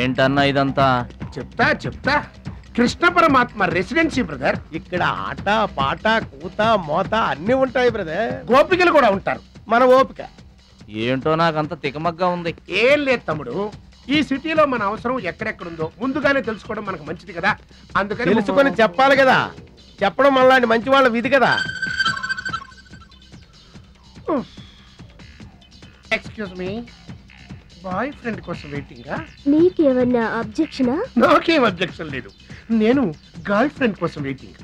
ఏంటన్నా ఇదంతా? చెప్తా చెప్తా. కృష్ణ పరమాత్మ రెసిడెన్సీ బ్రదర్. ఇక్కడ ఆట పాట కూత మోత అన్ని ఉంటాయి బ్రదర్. గోపికలు కూడా ఉంటారు. మన ఓపిక ఏంటో నాకంత తికమగ్గా ఉంది. ఏం లేదు తమ్ముడు, ఈ సిటీలో మన అవసరం ఎక్కడెక్కడుందో ముందుగానే తెలుసుకోవడం మనకు మంచిది కదా. అందుకని తెలుసుకొని చెప్పాలి కదా. చెప్పడం మనలాంటి మంచి వాళ్ళ విధి కదా. ఎక్స్క్యూజ్ మీ, బాయ్ ఫ్రెండ్ కోసం వెయిటింగా? నీకేమన్నా అబ్జెక్షనా? నాకేం అబ్జెక్షన్ లేదు. నేను గర్ల్ ఫ్రెండ్ కోసం వెయిటింగ్.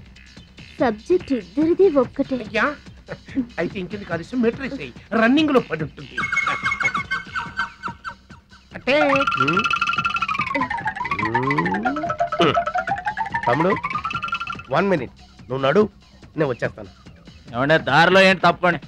సబ్జెక్ట్ ఇద్దరిది ఒక్కటే. అయ్యా అయితే ఇంకెందుకు కాదు, మెట్రిక్స్ అయ్యి రన్నింగ్ లో పడి ఉంటుంది. అంటే తమ్ముడు 1 minute నువ్వు నడు, నేను వచ్చేస్తాను. ఏమంటే దారిలో ఏంటి తప్పండి?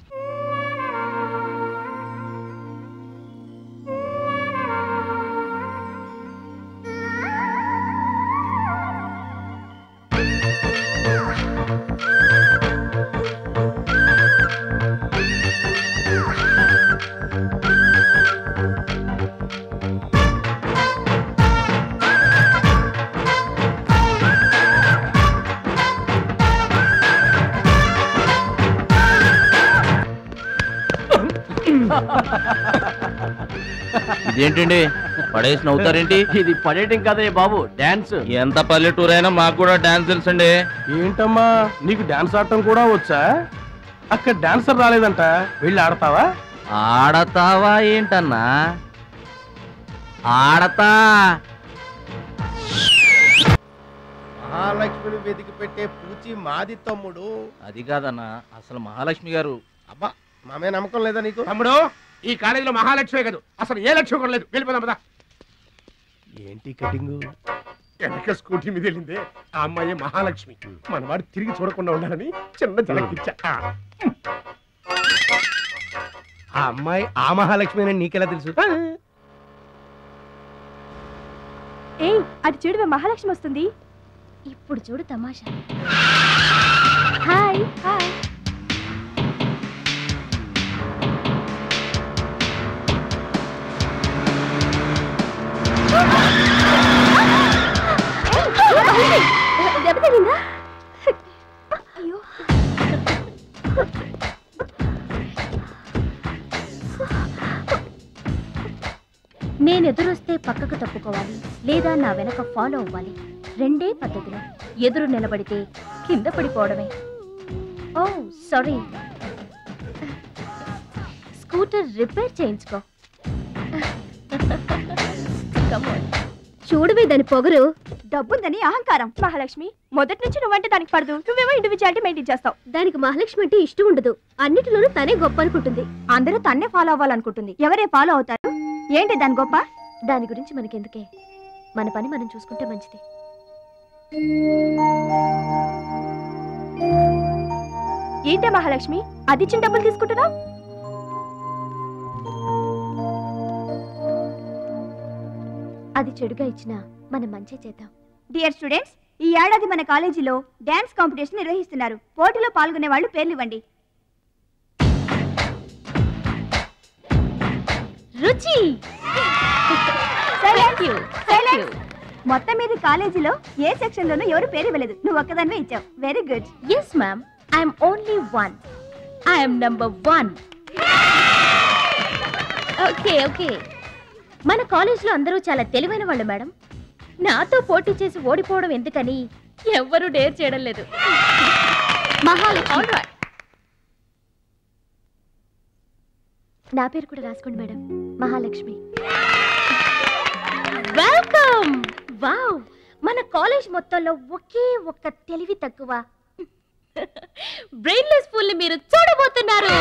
ఇదేంటండి పడేసి నవ్వుతారేంటి? ఇది పడేయటం కదే బాబు, డాన్స్. ఎంత పల్లెటూరు అయినా మాకు కూడా డాన్స్ తెలుసండి. ఏంటమ్మా నీకు డాన్స్ ఆడటం కూడా వచ్చా? అక్కడ డాన్సర్ రాలేదంట, వెళ్ళి ఆడతావా? ఆడతావా ఏంటన్నా? ఆడతా. మహాలక్ష్మిని వెతికి పెట్టే పూచి మాది తమ్ముడు. అది కాదన్నా, అసలు మహాలక్ష్మి గారు. అబ్బా మామే నమ్మకం లేదా నీకు? తమ్ముడు, ఈ కాలేజీలో మహాలక్ష్మే కాదు, అసలు ఏ లక్ష్యం కూడా లేదు. వెళ్ళిపోదాం పద. ఏంటి కటింగు? వెనక స్కూటీ మీద వెళ్ళిందే ఆ అమ్మాయి మహాలక్ష్మి. మనవాడు తిరిగి చూడకుండా ఉండాలని చిన్న జలకిచ్చా. ఆ అమ్మాయి ఆ మహాలక్ష్మి అని నీకెలా తెలుసు? ఏయ్, అది చూడు, మహాలక్ష్మి వస్తుంది. ఇప్పుడు చూడు తమాషా. Hi hi. దెబ్బ తగిలిందా? అయ్యో, నేను ఎదురొస్తే పక్కకు తప్పుకోవాలి, లేదా నా వెనక ఫాలో అవ్వాలి. రెండే పద్ధతులు. ఎదురు నిలబడితే కింద పడిపోవడమే. ఓ సారీ, స్కూటర్ రిపేర్ చేయించుకో. చూడవే దాని పొగరు. డబ్బుందని అహంకారం. మహాలక్ష్మి, మొదటి నుంచి నువ్వంటే దానికి పడదు. నువ్వేమో ఇండివిజువాలిటీ మెయింటైన్ చేస్తావు. దానికి మహాలక్ష్మి అంటే ఇష్టం ఉండదు. అన్నిటిలోనూ తనే గొప్ప అనుకుంటుంది. అందరూ తన్నే ఫాలో అవ్వాలనుకుంటుంది. ఎవరే ఫాలో అవుతారు? ఏంటి దాని గొప్ప? దాని గురించి మనకెందుకే, మన పని మనం చూసుకుంటే మంచిది. ఏంటే మహాలక్ష్మి, అది ఇచ్చిన డబ్బులు తీసుకుంటున్నావు? అది చెడుగా ఇచ్చినా మనం మంచి చేద్దాం. డియర్ స్టూడెంట్స్, ఈ ఏడాది మన కాలేజీలో డాన్స్ కాంపిటీషన్ నిర్వహిస్తున్నారు. పోటీలో పాల్గొనే వాళ్ళు పేర్లు ఇవ్వండి. రుచి. మొత్తం మీద కాలేజీలో ఏ సెక్షన్ లోనూ ఎవరు పేరు ఇవ్వలేదు. నువ్వు ఒక్కదానివే ఇచ్చావు. Very good. Yes ma'am, I'm only one. I'm number 1. Okay okay. మన కాలేజ్ లో అందరూ చాలా తెలివైన వాళ్ళు మేడం. నాతో పోటీ చేసి ఓడిపోవడం ఎందుకని ఎవ్వరూ డేర్ చేయడం లేదు. మహాలక్ష్మి. నా పేరు కూడా రాసుకోండి మేడం, మహాలక్ష్మి. వెల్కమ్. వావ్, మన కాలేజ్ మొత్తంలో ఒకే ఒక్క తెలివి తక్కువ బ్రెయిన్లెస్ ఫుల్ మీరు చూడబోతున్నారు.